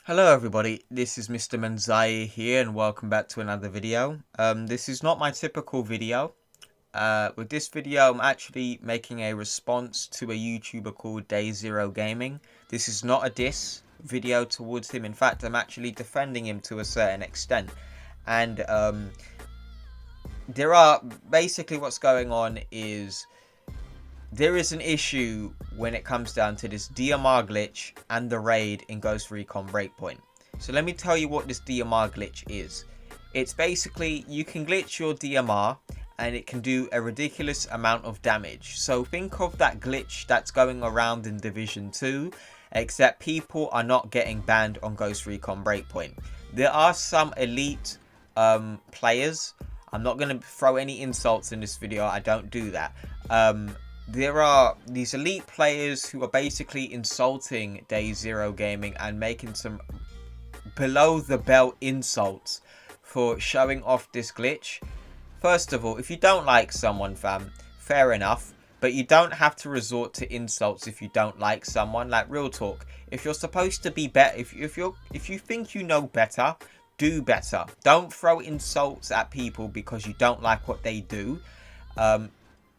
Hello everybody, this is Mr. Menziah here and welcome back to another video. This is not my typical video. With this video I'm actually making a response to a YouTuber called Day Zero Gaming. This is not a diss video towards him. In fact, I'm actually defending him to a certain extent. And basically what's going on is there is an issue when it comes down to this DMR glitch and the raid in Ghost Recon Breakpoint. So let me tell you what this DMR glitch is. It's basically you can glitch your DMR and it can do a ridiculous amount of damage. So think of that glitch that's going around in Division 2, except people are not getting banned on Ghost Recon Breakpoint. There are some elite players. I'm not going to throw any insults in this video. I don't do that. There are these elite players who are basically insulting Day Zero Gaming and making some below the belt insults for showing off this glitch. First of all, if you don't like someone, fam, fair enough, but you don't have to resort to insults if you don't like someone. Like, real talk, if you're supposed to be better, if you think you know better, do better. Don't throw insults at people because you don't like what they do.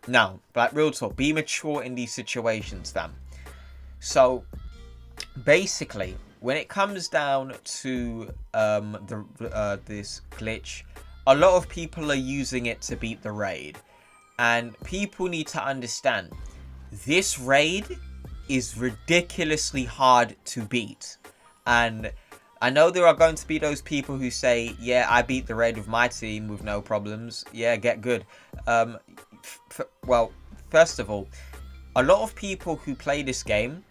No, like, real talk, be mature in these situations, fam. So basically, when it comes down to this glitch, a lot of people are using it to beat the raid, and people need to understand this raid is ridiculously hard to beat. And I know there are going to be those people who say, yeah, I beat the raid with my team with no problems. Yeah, get good. Well, first of all, a lot of people who play this game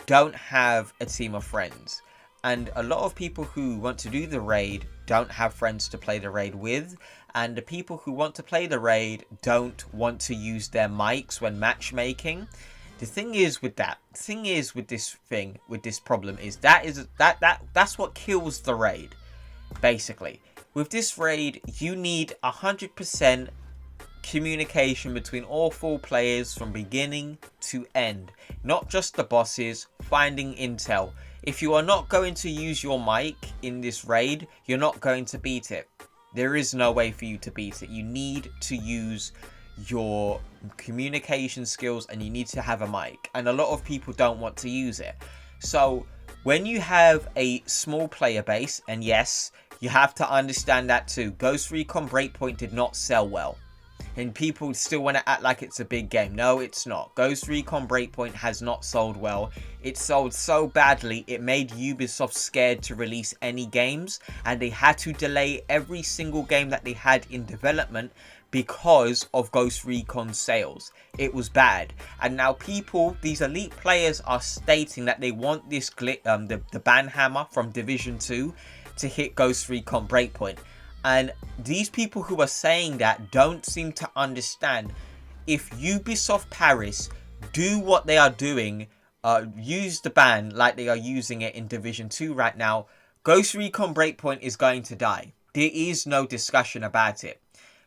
don't have a team of friends, and a lot of people who want to do the raid don't have friends to play the raid with, and the people who want to play the raid don't want to use their mics when matchmaking. The thing is with this problem is that's what kills the raid. Basically, with this raid, you need 100% communication between all 4 players from beginning to end, not just the bosses. Finding intel. If you are not going to use your mic in this raid, you're not going to beat it. There is no way for you to beat it. You need to use your communication skills and you need to have a mic, and a lot of people don't want to use it. So when you have a small player base, and yes, you have to understand that too, Ghost Recon Breakpoint did not sell well, and people still want to act like it's a big game. No, it's not. Ghost Recon Breakpoint has not sold well. It sold so badly, it made Ubisoft scared to release any games, and they had to delay every single game that they had in development because of Ghost Recon sales. It was bad. And now people, these elite players, are stating that they want this the ban hammer from Division 2 to hit Ghost Recon Breakpoint. And these people who are saying that don't seem to understand, if Ubisoft Paris do what they are doing, use the ban like they are using it in Division 2 right now, Ghost Recon Breakpoint is going to die. There is no discussion about it.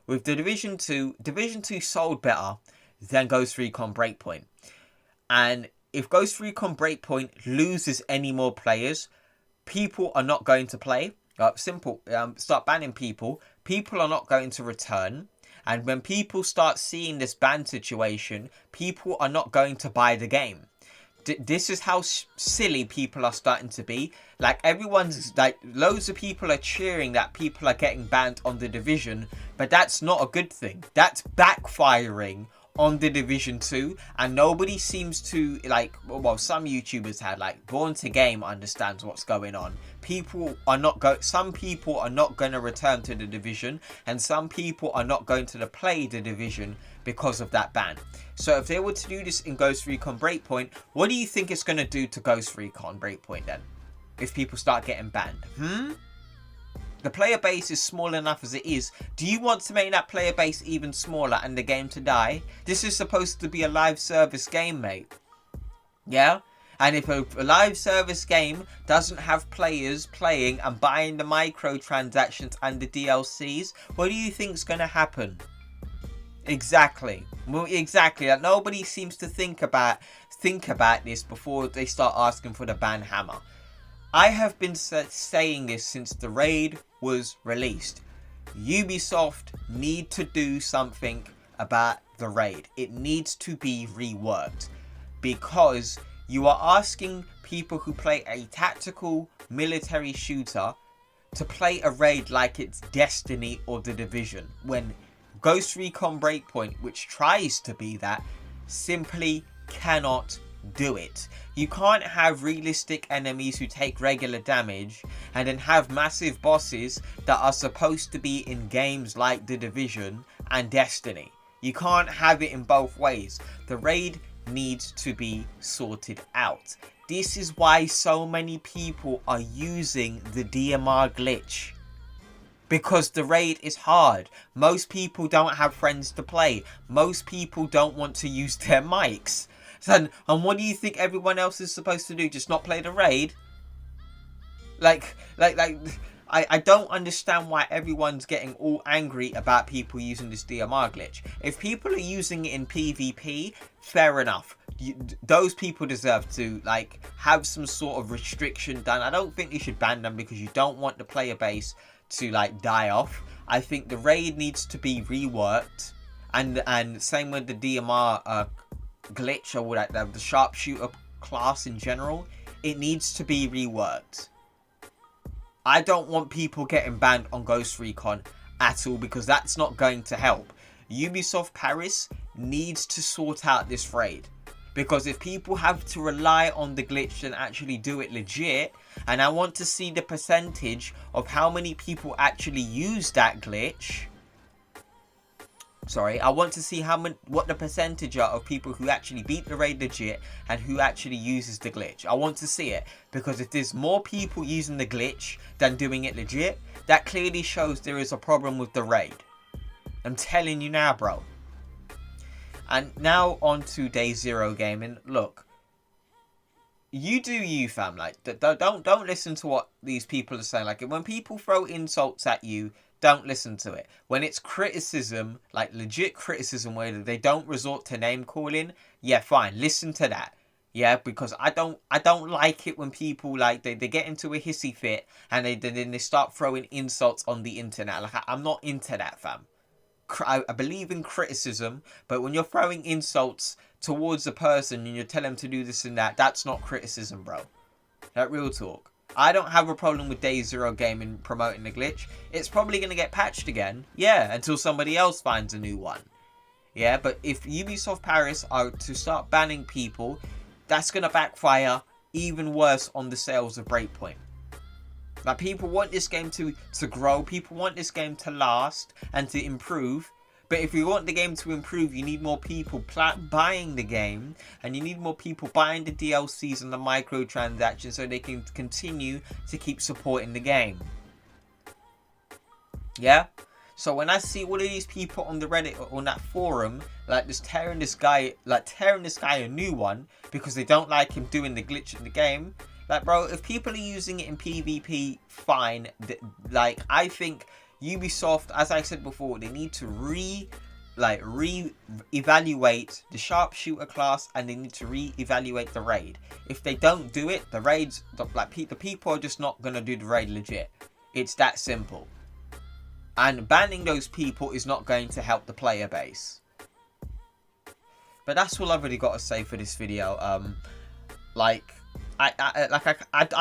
With the Division 2 sold better than Ghost Recon Breakpoint. And if Ghost Recon Breakpoint loses any more players, people are not going to play. Start banning people. People are not going to return. And when people start seeing this ban situation, people are not going to buy the game. This is how silly people are starting to be. Like, everyone's like, loads of people are cheering that people are getting banned on the Division, but that's not a good thing. That's backfiring on the Division 2, and nobody seems to, like, well, some YouTubers had, like, Born to Game understands what's going on. Some people are not going to return to the Division, and some people are not going to play the Division because of that ban. So if they were to do this in Ghost Recon Breakpoint, what do you think it's going to do to Ghost Recon Breakpoint then? If people start getting banned? The player base is small enough as it is. Do you want to make that player base even smaller and the game to die? This is supposed to be a live service game, mate. Yeah? And if a live service game doesn't have players playing and buying the microtransactions and the DLCs, what do you think's going to happen? Exactly. Well, exactly. Like, nobody seems to think about this before they start asking for the ban hammer. I have been saying this since the raid was released. Ubisoft need to do something about the raid. It needs to be reworked, because you are asking people who play a tactical military shooter to play a raid like it's Destiny or The Division, when Ghost Recon Breakpoint, which tries to be that, simply cannot do it. You can't have realistic enemies who take regular damage and then have massive bosses that are supposed to be in games like The Division and Destiny. You can't have it in both ways. The raid needs to be sorted out. This is why so many people are using the DMR glitch. Because the raid is hard. Most people don't have friends to play. Most people don't want to use their mics. And what do you think everyone else is supposed to do? Just not play the raid? I don't understand why everyone's getting all angry about people using this DMR glitch. If people are using it in PvP, fair enough. Those people deserve to have some sort of restriction done. I don't think you should ban them, because you don't want the player base to die off. I think the raid needs to be reworked, and same with the DMR glitch, or the sharpshooter class in general. It needs to be reworked. I don't want people getting banned on Ghost Recon at all, because that's not going to help. Ubisoft Paris needs to sort out this raid, because if people have to rely on the glitch and actually do it legit, and I want to see the percentage of how many people actually use that glitch. Sorry, I want to see what the percentage are of people who actually beat the raid legit and who actually uses the glitch. I want to see it, because if there's more people using the glitch than doing it legit, that clearly shows there is a problem with the raid. I'm telling you now, bro. And now on to Day Zero gaming. Look, you do you, fam. Don't listen to what these people are saying. When people throw insults at you, don't listen to it. When it's criticism, legit criticism, where they don't resort to name calling, yeah, fine, listen to that. Yeah, because I don't like it when people they get into a hissy fit and then they start throwing insults on the internet. I'm not into that, fam. I believe in criticism, but when you're throwing insults towards a person and you tell them to do this and that, that's not criticism, bro. That real talk. I don't have a problem with Day Zero gaming promoting the glitch. It's probably going to get patched again. Yeah, until somebody else finds a new one. Yeah, but if Ubisoft Paris are to start banning people, that's going to backfire even worse on the sales of Breakpoint. People want this game to grow. People want this game to last and to improve. But if you want the game to improve, you need more people buying the game, and you need more people buying the DLCs and the microtransactions so they can continue to keep supporting the game. Yeah? So when I see all of these people on the Reddit, on that forum, just tearing this guy a new one because they don't like him doing the glitch in the game, bro, if people are using it in PvP, fine. I think Ubisoft, as I said before, they need to re-evaluate the sharpshooter class, and they need to re-evaluate the raid. If they don't do it, the raids, the people are just not gonna do the raid legit. It's that simple. And banning those people is not going to help the player base. But that's all I've really got to say for this video. I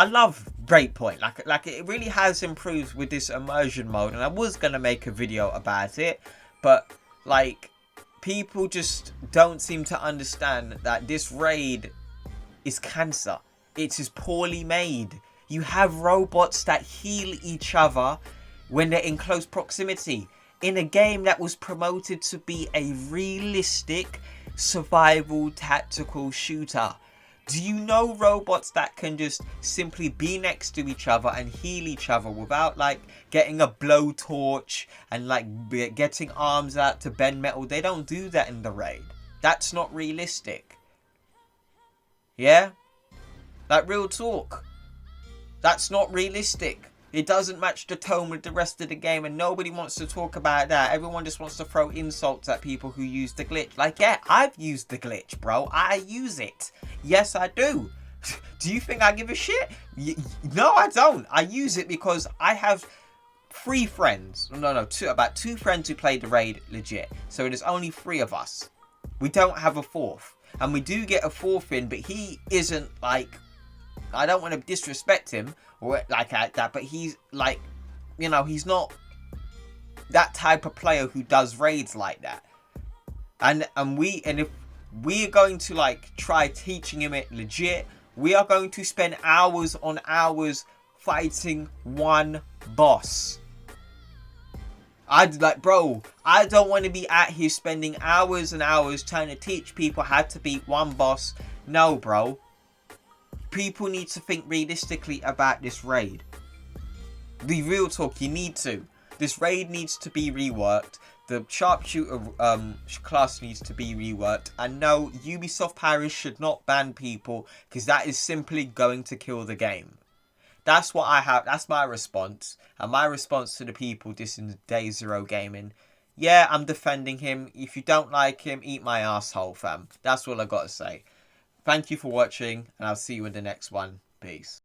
love Breakpoint. It really has improved with this immersion mode, and I was gonna make a video about it, but people just don't seem to understand that this raid is cancer. It is poorly made. You have robots that heal each other when they're in close proximity in a game that was promoted to be a realistic survival tactical shooter. Do you know robots that can just simply be next to each other and heal each other without getting a blowtorch and getting arms out to bend metal? They don't do that in the raid. That's not realistic. Yeah? Real talk. That's not realistic. It doesn't match the tone with the rest of the game, and nobody wants to talk about that. Everyone just wants to throw insults at people who use the glitch. Yeah, I've used the glitch, bro. I use it. Yes, I do. Do you think I give a shit? No, I don't. I use it because I have 3 friends. No, about 2 friends who played the raid legit. So there's only 3 of us. We don't have a 4th. And we do get a 4th in, but he isn't like... I don't want to disrespect him or like that, but he's like... You know, he's not that type of player who does raids like that. And if we're going to like try teaching him it legit, we are going to spend hours on hours fighting one boss. Bro, I don't want to be out here spending hours and hours trying to teach people how to beat one boss. No, bro. People need to think realistically about this raid. The real talk, you need to. This raid needs to be reworked. The sharpshooter class needs to be reworked. And no, Ubisoft Paris should not ban people, because that is simply going to kill the game. That's what I have. That's my response. And my response to the people dissing Day Zero Gaming. Yeah, I'm defending him. If you don't like him, eat my asshole, fam. That's all I got to say. Thank you for watching, and I'll see you in the next one. Peace.